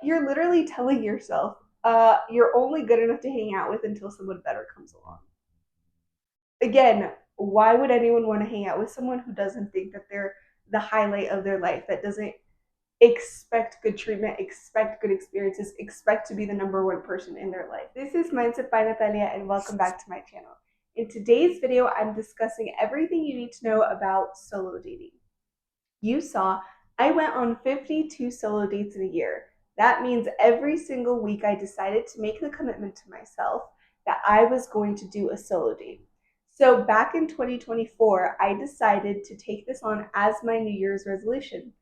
you're literally telling yourself you're only good enough to hang out with until someone better comes along. Again, why would anyone want to hang out with someone who doesn't think that they're the highlight of their life, that doesn't expect good treatment, expect good experiences, expect to be the number one person in their life? This is Mindset by Natalia, and welcome back to my channel. In today's video, I'm discussing everything you need to know about solo dating. You saw I went on 52 solo dates in a year. That means every single week I decided to make the commitment to myself that I was going to do a solo date. So back in 2024, I decided to take this on as my New Year's resolution.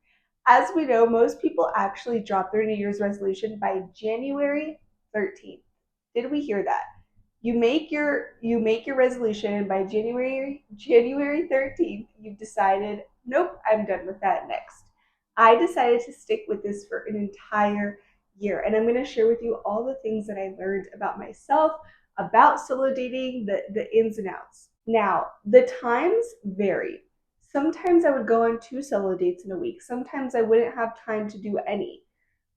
As we know, most people actually drop their New Year's resolution by January 13th. Did we hear that? You make your resolution, and by January 13th, you've decided, nope, I'm done with that next. I decided to stick with this for an entire year, and I'm going to share with you all the things that I learned about myself, about solo dating, the ins and outs. Now, the times vary. Sometimes I would go on 2 solo dates in a week. Sometimes I wouldn't have time to do any.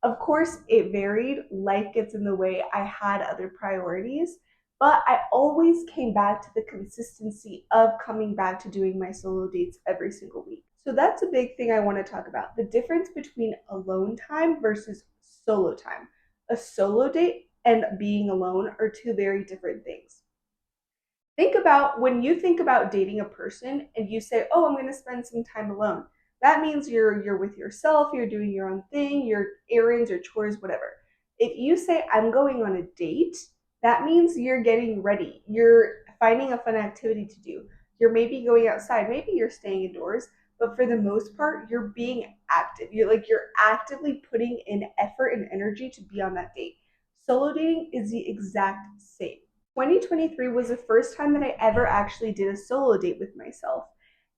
Of course, it varied. Life gets in the way. I had other priorities, but I always came back to the consistency of coming back to doing my solo dates every single week. So that's a big thing I want to talk about, the difference between alone time versus solo time. A solo date and being alone are two very different things. Think about when you think about dating a person and you say, "Oh, I'm going to spend some time alone." That means you're with yourself, you're doing your own thing, your errands, your chores, whatever. If you say, "I'm going on a date," that means you're getting ready. You're finding a fun activity to do. You're maybe going outside, maybe you're staying indoors, but for the most part, you're being active. You're actively putting in effort and energy to be on that date. Solo dating is the exact same. 2023 was the first time that I ever actually did a solo date with myself.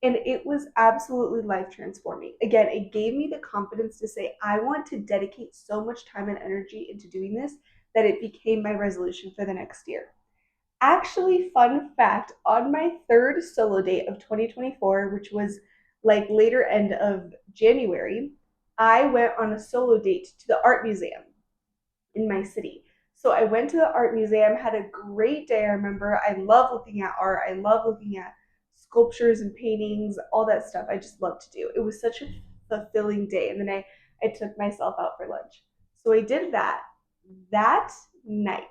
And it was absolutely life transforming. Again, it gave me the confidence to say, I want to dedicate so much time and energy into doing this that it became my resolution for the next year. Actually, fun fact, on my third solo date of 2024, which was like later end of January, I went on a solo date to the art museum in my city. So I went to the art museum, had a great day. I remember I love looking at art. I love looking at sculptures and paintings, all that stuff. I just love to do. It was such a fulfilling day. And then I took myself out for lunch. So I did that. That night,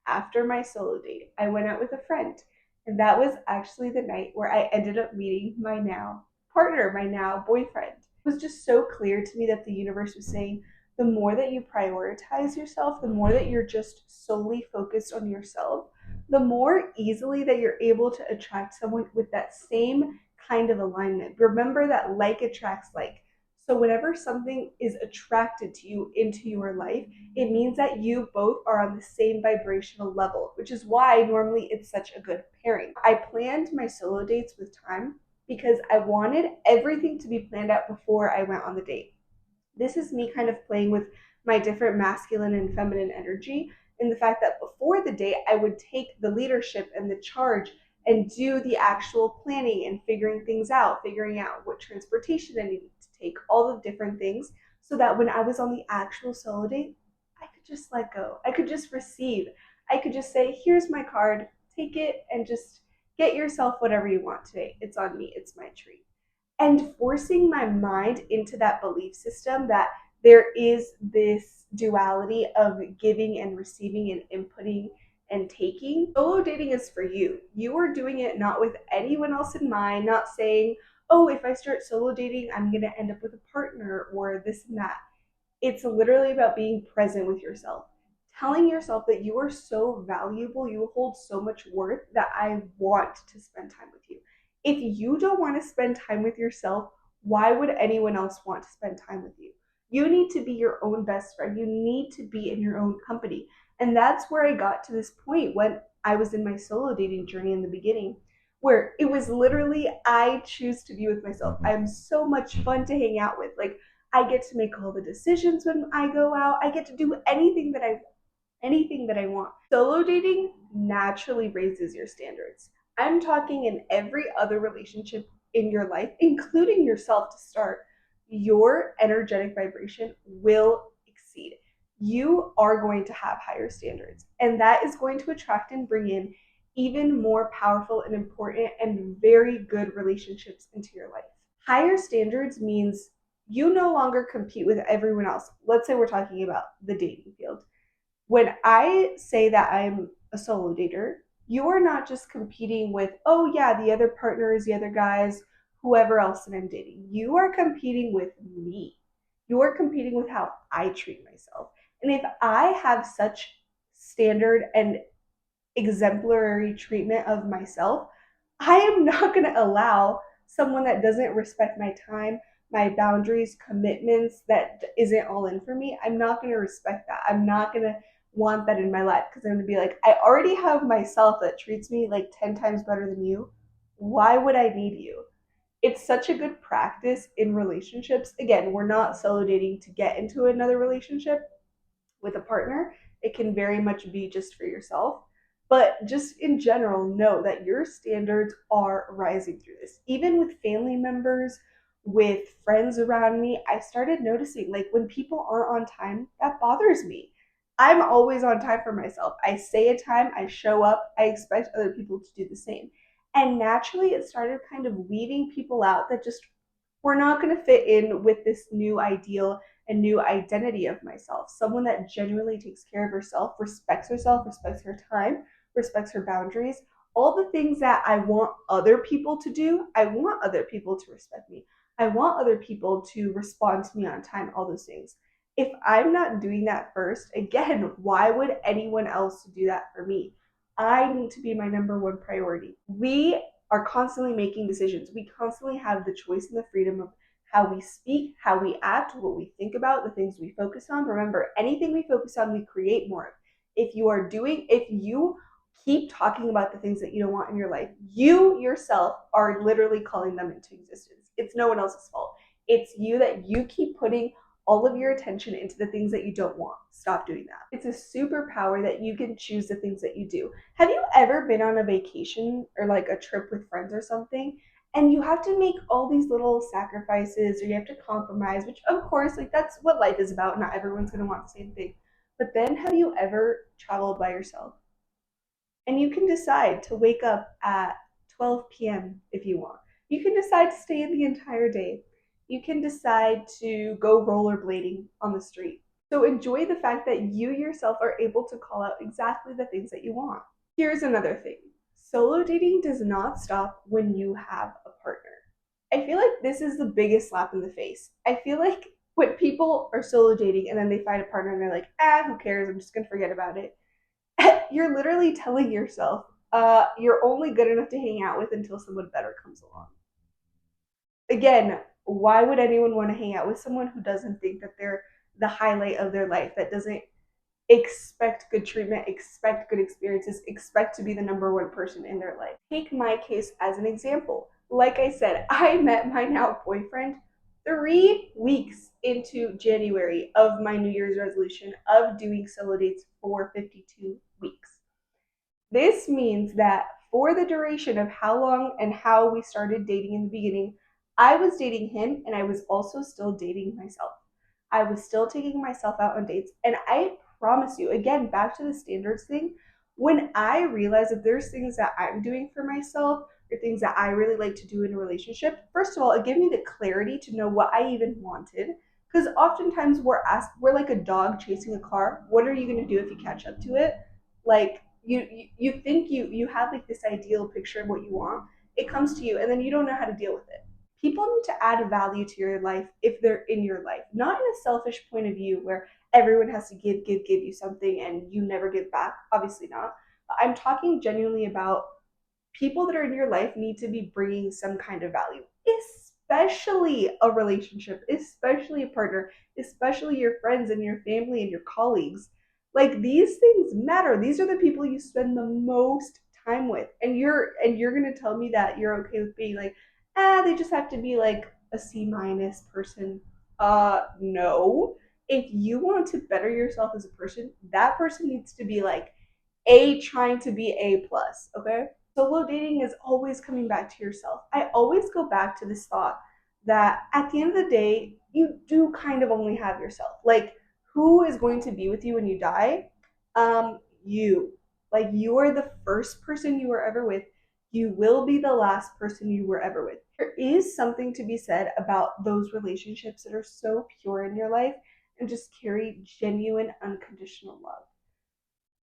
after my solo date, I went out with a friend. And that was actually the night where I ended up meeting my now partner, my now boyfriend. It was just so clear to me that the universe was saying, the more that you prioritize yourself, the more that you're just solely focused on yourself, the more easily that you're able to attract someone with that same kind of alignment. Remember that like attracts like. So whenever something is attracted to you into your life, it means that you both are on the same vibrational level, which is why normally it's such a good pairing. I planned my solo dates with time because I wanted everything to be planned out before I went on the date. This is me kind of playing with my different masculine and feminine energy, in the fact that before the date, I would take the leadership and the charge and do the actual planning and figuring out what transportation I needed to take, all the different things, so that when I was on the actual solo date, I could just let go. I could just receive. I could just say, here's my card, take it, and just get yourself whatever you want today. It's on me, it's my treat. And forcing my mind into that belief system that there is this duality of giving and receiving and inputting and taking. Solo dating is for you. You are doing it not with anyone else in mind, not saying, oh, if I start solo dating, I'm going to end up with a partner or this and that. It's literally about being present with yourself, telling yourself that you are so valuable, you hold so much worth, that I want to spend time with you. If you don't want to spend time with yourself, why would anyone else want to spend time with you? You need to be your own best friend. You need to be in your own company. And that's where I got to this point when I was in my solo dating journey in the beginning, where it was literally, I choose to be with myself. I'm so much fun to hang out with. Like, I get to make all the decisions when I go out. I get to do anything that I want. Solo dating naturally raises your standards. I'm talking in every other relationship in your life, including yourself to start, your energetic vibration will exceed. you are going to have higher standards. And that is going to attract and bring in even more powerful and important and very good relationships into your life. Higher standards means you no longer compete with everyone else. Let's say we're talking about the dating field. When I say that I'm a solo dater, you're not just competing with, oh, yeah, the other partners, the other guys, whoever else that I'm dating. You are competing with me. You are competing with how I treat myself. And if I have such standard and exemplary treatment of myself, I am not going to allow someone that doesn't respect my time, my boundaries, commitments, that isn't all in for me. I'm not going to respect that. I'm not going to want that in my life because I'm going to be like, I already have myself that treats me like 10 times better than you. Why would I need you? It's such a good practice in relationships. Again, we're not solo dating to get into another relationship with a partner. It can very much be just for yourself. But just in general, know that your standards are rising through this. Even with family members, with friends around me, I started noticing like when people aren't on time, that bothers me. I'm always on time for myself. I say a time, I show up, I expect other people to do the same. And naturally, it started kind of weeding people out that just were not going to fit in with this new ideal and new identity of myself. Someone that genuinely takes care of herself, respects her time, respects her boundaries. All the things that I want other people to do, I want other people to respect me. I want other people to respond to me on time, all those things. If I'm not doing that first, again, why would anyone else do that for me? I need to be my number one priority. We are constantly making decisions. We constantly have the choice and the freedom of how we speak, how we act, what we think about, the things we focus on. Remember, anything we focus on, we create more of. If you keep talking about the things that you don't want in your life, you yourself are literally calling them into existence. It's no one else's fault. It's you that you keep putting all of your attention into the things that you don't want. Stop doing that. It's a superpower that you can choose the things that you do. Have you ever been on a vacation or like a trip with friends or something and you have to make all these little sacrifices or you have to compromise, which of course, like that's what life is about. Not everyone's going to want the same thing. But then have you ever traveled by yourself? And you can decide to wake up at 12 p.m. if you want. You can decide to stay in the entire day. You can decide to go rollerblading on the street. So enjoy the fact that you yourself are able to call out exactly the things that you want. Here's another thing: solo dating does not stop when you have a partner. I feel like this is the biggest slap in the face. I feel like when people are solo dating and then they find a partner and they're like, who cares? I'm just going to forget about it. You're literally telling yourself you're only good enough to hang out with until someone better comes along. Again, why would anyone want to hang out with someone who doesn't think that they're the highlight of their life, that doesn't expect good treatment, expect good experiences, expect to be the number one person in their life? Take my case as an example. Like I said, I met my now boyfriend 3 weeks into January of my New Year's resolution of doing solo dates for 52 weeks. This means that for the duration of how long and how we started dating in the beginning, I was dating him and I was also still dating myself. I was still taking myself out on dates. And I promise you, again, back to the standards thing, when I realize that there's things that I'm doing for myself or things that I really like to do in a relationship, first of all, it gave me the clarity to know what I even wanted. Because oftentimes we're like a dog chasing a car. What are you going to do if you catch up to it? Like you think you have like this ideal picture of what you want. It comes to you and then you don't know how to deal with it. People need to add value to your life if they're in your life, not in a selfish point of view where everyone has to give you something and you never give back. Obviously not. But I'm talking genuinely about people that are in your life need to be bringing some kind of value, especially a relationship, especially a partner, especially your friends and your family and your colleagues. Like these things matter. These are the people you spend the most time with. And you're going to tell me that you're okay with being like, they just have to be like a C- person. No. If you want to better yourself as a person, that person needs to be like trying to be A plus, okay? Solo dating is always coming back to yourself. I always go back to this thought that at the end of the day, you do kind of only have yourself. Like, Who is going to be with you when you die? You. Like, you are the first person you were ever with. You will be the last person you were ever with. There is something to be said about those relationships that are so pure in your life and just carry genuine, unconditional love.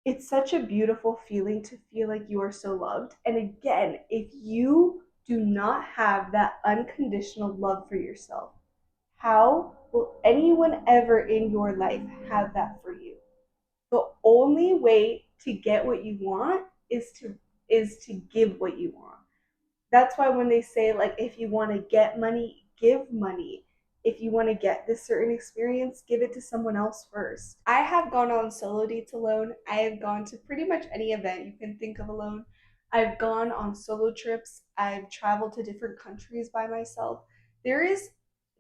It's such a beautiful feeling to feel like you are so loved. And again, if you do not have that unconditional love for yourself, how will anyone ever in your life have that for you? The only way to get what you want is to give what you want. That's why when they say, like, if you want to get money, give money. If you want to get this certain experience, give it to someone else first. I have gone on solo dates alone. I have gone to pretty much any event you can think of alone. I've gone on solo trips. I've traveled to different countries by myself. There is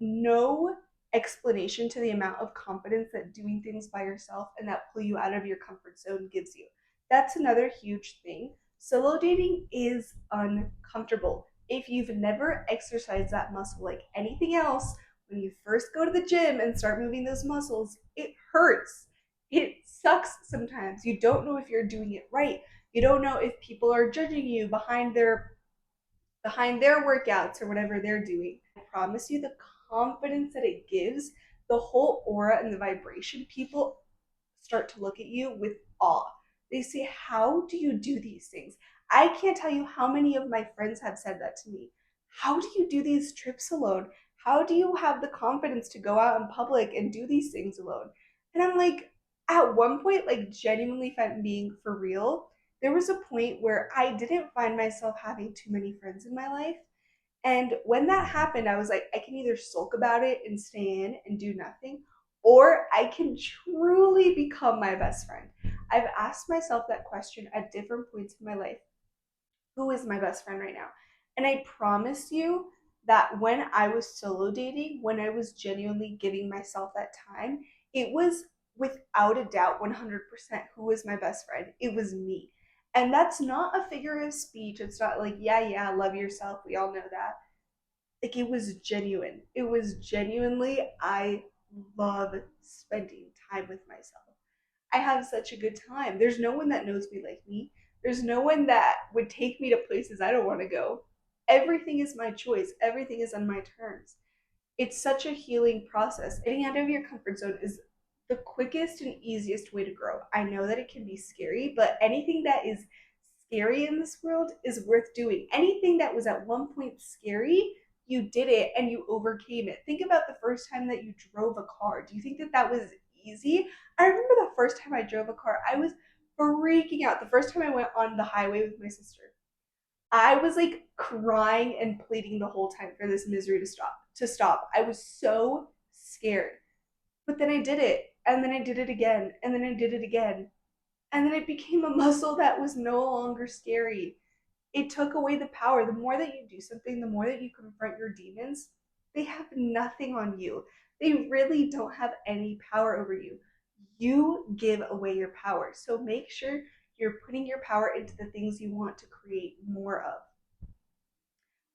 no explanation to the amount of confidence that doing things by yourself and that pull you out of your comfort zone gives you. That's another huge thing. Solo dating is uncomfortable. If you've never exercised that muscle like anything else, when you first go to the gym and start moving those muscles, it hurts. It sucks sometimes. You don't know if you're doing it right. You don't know if people are judging you behind their workouts or whatever they're doing. I promise you the confidence that it gives, the whole aura and the vibration, people start to look at you with awe. They say, how do you do these things? I can't tell you how many of my friends have said that to me. How do you do these trips alone? How do you have the confidence to go out in public and do these things alone? And I'm like, at one point, like, genuinely, if I'm being for real, there was a point where I didn't find myself having too many friends in my life. And when that happened, I was like, I can either sulk about it and stay in and do nothing, or I can truly become my best friend. I've asked myself that question at different points in my life. Who is my best friend right now? And I promise you that when I was solo dating, when I was genuinely giving myself that time, it was without a doubt 100% who was my best friend. It was me. And that's not a figure of speech. It's not like, yeah, yeah, love yourself. We all know that. Like, it was genuine. It was genuinely, I love spending time with myself. I have such a good time. There's no one that knows me like me. There's no one that would take me to places I don't want to go. Everything is my choice. Everything is on my terms. It's such a healing process. Getting out of your comfort zone is the quickest and easiest way to grow. I know that it can be scary, but anything that is scary in this world is worth doing. Anything that was at one point scary, you did it and you overcame it. Think about the first time that you drove a car. Do you think that that was easy? I remember the first time I drove a car, I was freaking out. The first time I went on the highway with my sister, I was like crying and pleading the whole time for this misery to stop. To stop. I was so scared. But then I did it, and then I did it again, and then I did it again. And then it became a muscle that was no longer scary. It took away the power. The more that you do something, the more that you confront your demons, they have nothing on you. They really don't have any power over you. You give away your power. So make sure you're putting your power into the things you want to create more of.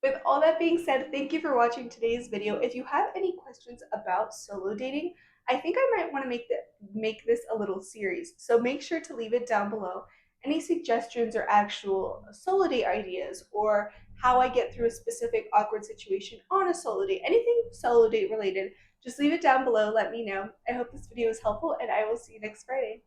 With all that being said, thank you for watching today's video. If you have any questions about solo dating, I think I might want to make this a little series. So make sure to leave it down below. Any suggestions or actual solo date ideas, or how I get through a specific awkward situation on a solo date, anything solo date related, just leave it down below. Let me know. I hope this video was helpful, and I will see you next Friday.